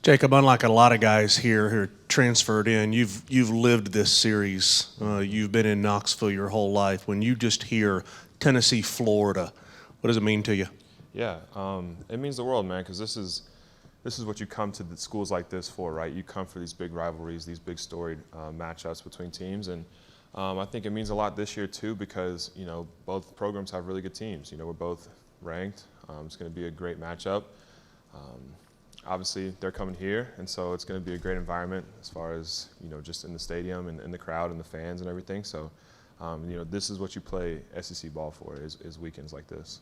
Jacob, unlike a lot of guys here who are transferred in, you've lived this series. You've been in Knoxville your whole life. When you just hear Tennessee, Florida, what does it mean to you? Yeah, it means the world, man, because this is what you come to the schools like this for, right? You come for these big rivalries, these big storied matchups between teams, and I think it means a lot this year too because both programs have really good teams. We're both ranked. It's going to be a great matchup. Obviously, they're coming here, and so it's going to be a great environment as far as just in the stadium and in the crowd and the fans and everything. So, this is what you play SEC ball for is weekends like this.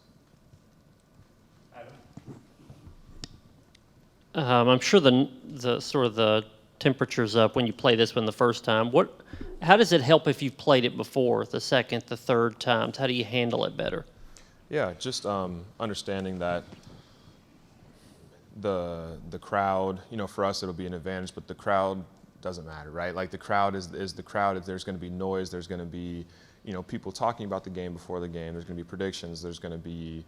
I'm sure the sort of the temperature's up when you play this one the first time. How does it help if you've played it before, the second, the third times? How do you handle it better? Yeah, just understanding that the crowd, for us it'll be an advantage, but the crowd doesn't matter, right? Like the crowd is the crowd. There's going to be noise. There's going to be, people talking about the game before the game. There's going to be predictions. There's going to be,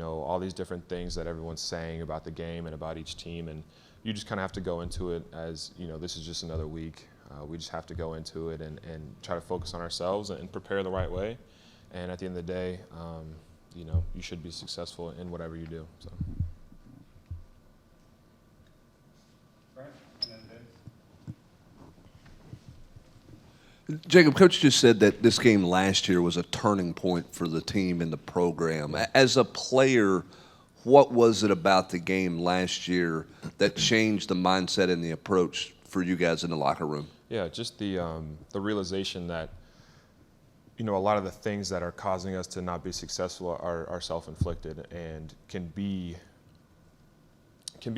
all these different things that everyone's saying about the game and about each team. And you just kind of have to go into it as, this is just another week. We just have to go into it and try to focus on ourselves and prepare the right way. And at the end of the day, you should be successful in whatever you do. So. Jacob, Coach just said that this game last year was a turning point for the team and the program. As a player, what was it about the game last year that changed the mindset and the approach for you guys in the locker room? Yeah, just the realization that a lot of the things that are causing us to not be successful are self-inflicted and can be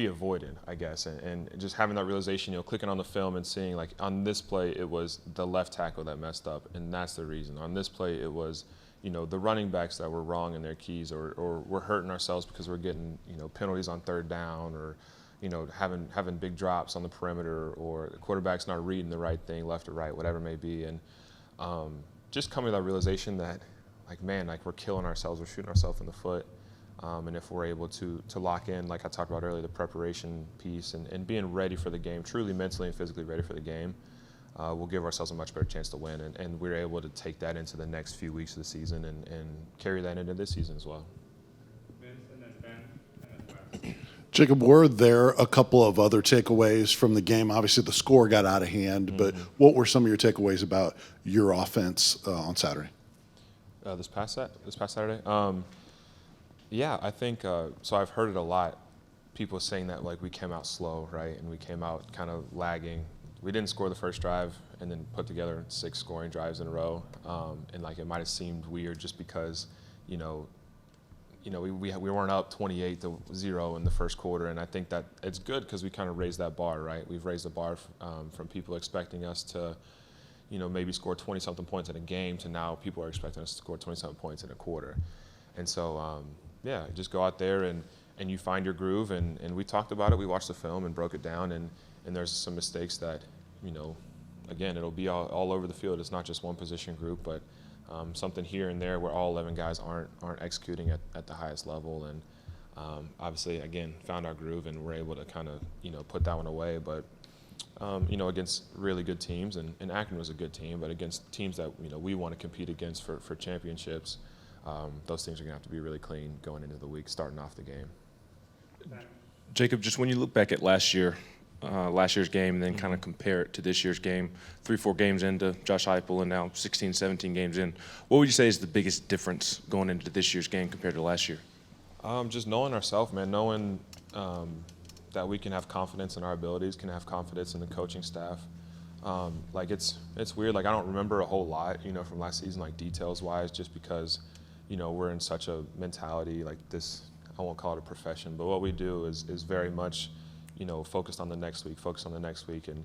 avoided, I guess, and just having that realization, clicking on the film and seeing, like, on this play, it was the left tackle that messed up, and that's the reason. On this play, it was, the running backs that were wrong in their keys, or we're hurting ourselves because we're getting, penalties on third down, or, having big drops on the perimeter, or the quarterback's not reading the right thing, left or right, whatever it may be, and just coming to that realization that, like, man, like, we're killing ourselves, we're shooting ourselves in the foot. And if we're able to lock in, like I talked about earlier, the preparation piece and being ready for the game, truly mentally and physically ready for the game, we'll give ourselves a much better chance to win. And we're able to take that into the next few weeks of the season and carry that into this season as well. Jacob, were there a couple of other takeaways from the game? Obviously, the score got out of hand, but what were some of your takeaways about your offense on Saturday? This past Saturday? Yeah, I think so. I've heard it a lot. People saying that, like, we came out slow, right, and we came out kind of lagging. We didn't score the first drive, and then put together 6 scoring drives in a row. And like it might have seemed weird just because, we weren't up 28-0 in the first quarter, and I think that it's good because we kind of raised that bar, right? We've raised the bar from people expecting us to, maybe score 20-something points in a game to now people are expecting us to score 20-something points in a quarter, and so. Yeah, just go out there and you find your groove. And we talked about it. We watched the film and broke it down. And there's some mistakes that, again, it'll be all over the field. It's not just one position group, but something here and there where all 11 guys aren't executing at the highest level. And obviously, again, found our groove and we're able to kind of, put that one away. But, against really good teams, and Akron was a good team, but against teams that, we want to compete against for championships, those things are going to have to be really clean going into the week, starting off the game. Jacob, just when you look back at last year's game, and then kind of compare it to this year's game, 3-4 games into Josh Heupel, and now 16, 17 games in, what would you say is the biggest difference going into this year's game compared to last year? Just knowing ourselves, man, knowing that we can have confidence in our abilities, can have confidence in the coaching staff. Like it's weird. Like I don't remember a whole lot, from last season, like details-wise, just because we're in such a mentality like this. I won't call it a profession, but what we do is very much, focused on the next week, and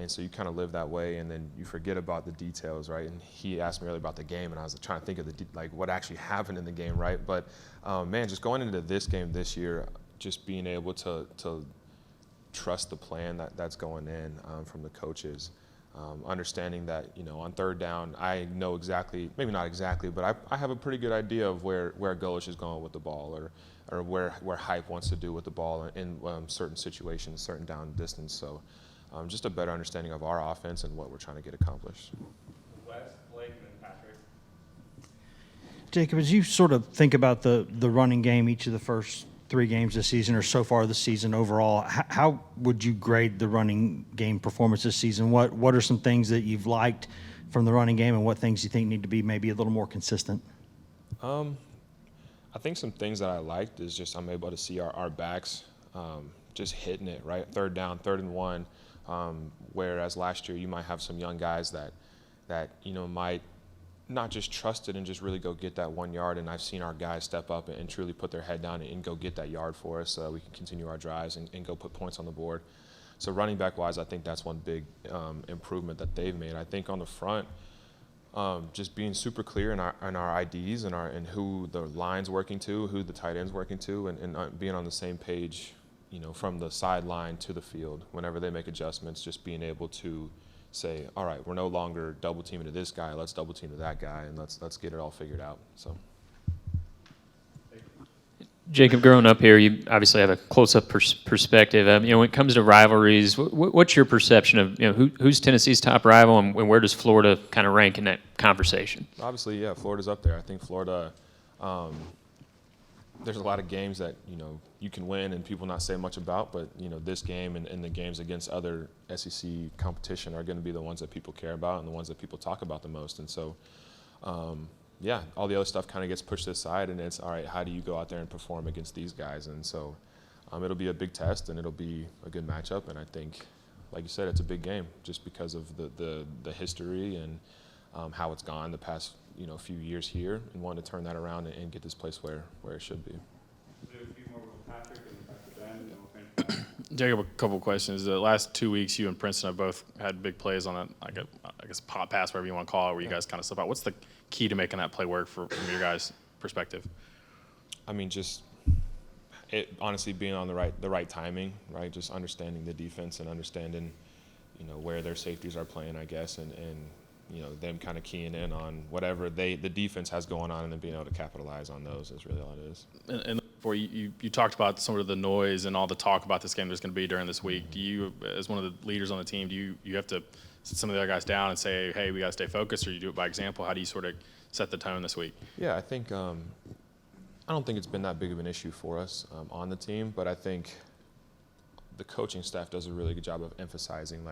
so you kind of live that way, and then you forget about the details, right? And he asked me earlier about the game, and I was trying to think of what actually happened in the game, right? But man, just going into this game this year, just being able to trust the plan that's going in from the coaches. understanding that, on third down, I know exactly, maybe not exactly, but I have a pretty good idea of where Golish is going with the ball, or where Hype wants to do with the ball in certain situations, certain down distance. So just a better understanding of our offense and what we're trying to get accomplished. Wes, Blake, and then Patrick. Jacob, as you sort of think about the running game each of the first 3 games this season, or so far this season overall, how would you grade the running game performance this season? What are some things that you've liked from the running game, and what things you think need to be maybe a little more consistent? I think some things that I liked is just I'm able to see our backs just hitting it, right? Third down, 3rd and 1. Whereas last year you might have some young guys that might not just trust it and just really go get that 1 yard. And I've seen our guys step up and truly put their head down and go get that yard for us so that we can continue our drives and go put points on the board. So running back wise, I think that's one big improvement that they've made. I think on the front, just being super clear in our IDs and who the line's working to, who the tight end's working to, and being on the same page, from the sideline to the field. Whenever they make adjustments, just being able to say, all right, we're no longer double teaming to this guy, let's double team to that guy, and let's get it all figured out. So. Jacob, growing up here, you obviously have a close-up perspective. When it comes to rivalries, what's your perception of who's Tennessee's top rival, and where does Florida kind of rank in that conversation? Obviously, yeah, Florida's up there. I think Florida. There's a lot of games that you can win and people not say much about, but this game and the games against other SEC competition are going to be the ones that people care about and the ones that people talk about the most. And so. Yeah, all the other stuff kind of gets pushed aside, and it's all right. How do you go out there and perform against these guys? And so, it'll be a big test, and it'll be a good matchup. And I think, like you said, it's a big game just because of the history and how it's gone the past few years here, and wanting to turn that around and get this place where it should be. Jacob, a couple questions. The last 2 weeks, you and Princeton have both had big plays on I guess pop pass, whatever you want to call it, where you guys kind of slip out. What's the key to making that play work from your guys' perspective? I mean, just it honestly being on the right timing, right? Just understanding the defense and understanding, where their safeties are playing, I guess, and them kind of keying in on whatever the defense has going on, and then being able to capitalize on those is really all it is. And for you talked about some of the noise and all the talk about this game there's going to be during this week. Do you, as one of the leaders on the team, do you have to sit some of the other guys down and say, hey, we got to stay focused, or you do it by example? How do you sort of set the tone this week? Yeah, I think I don't think it's been that big of an issue for us on the team, but I think the coaching staff does a really good job of emphasizing,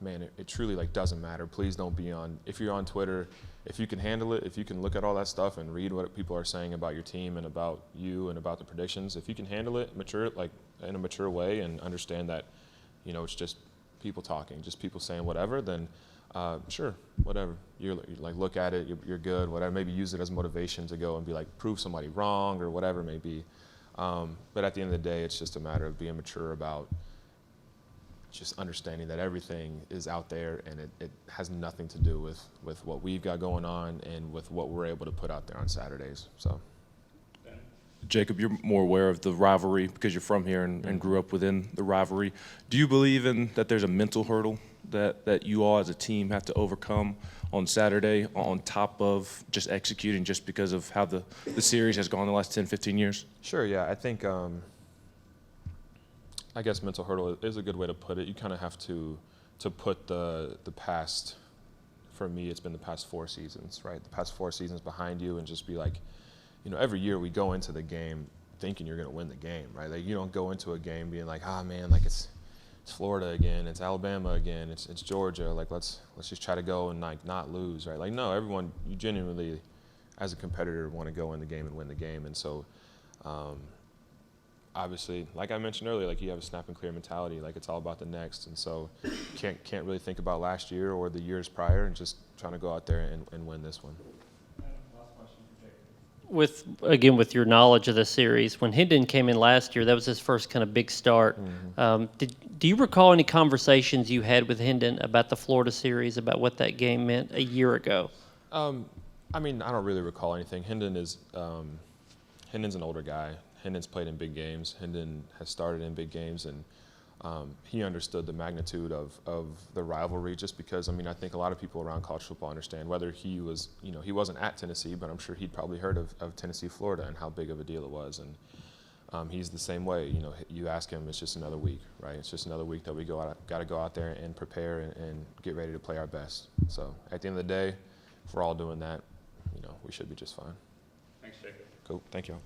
man, it truly doesn't matter. Please don't be on. If you're on Twitter, if you can handle it, if you can look at all that stuff and read what people are saying about your team and about you and about the predictions, if you can handle it, in a mature way, and understand that, it's just people talking, just people saying whatever, then sure, whatever. You're look at it, you're good, whatever. Maybe use it as motivation to go and be prove somebody wrong or whatever it may be. But at the end of the day, it's just a matter of being mature about just understanding that everything is out there, and it has nothing to do with what we've got going on and with what we're able to put out there on Saturdays. So. Jacob, you're more aware of the rivalry because you're from here and grew up within the rivalry. Do you believe that there's a mental hurdle that you all as a team have to overcome on Saturday on top of just executing, just because of how the series has gone the last 10, 15 years? Sure, yeah. I think I guess mental hurdle is a good way to put it. You kind of have to put the past, for me, it's been the past 4 seasons, right? The past 4 seasons behind you, and just be every year we go into the game thinking you're going to win the game, right? You don't go into a game being man, it's Florida again, it's Alabama again, it's Georgia, let's just try to go and not lose, right? No, everyone, you genuinely, as a competitor, want to go in the game and win the game. And so, obviously, like I mentioned earlier, you have a snap and clear mentality, it's all about the next. And so can't really think about last year or the years prior, and just trying to go out there and win this one. With your knowledge of the series, when Hendon came in last year, that was his first kind of big start. Mm-hmm. Do you recall any conversations you had with Hendon about the Florida series, about what that game meant a year ago? I don't really recall anything. Hendon's an older guy. Hendon's played in big games. Hendon has started in big games, and he understood the magnitude of the rivalry just because, I mean, I think a lot of people around college football understand whether he was, you know, he wasn't at Tennessee, but I'm sure he'd probably heard of Tennessee, Florida and how big of a deal it was. And he's the same way, you know, you ask him, it's just another week, right? It's just another week that we got to go out there and prepare and get ready to play our best. So at the end of the day, if we're all doing that, you know, we should be just fine. Thanks, Jacob. Cool, thank you all.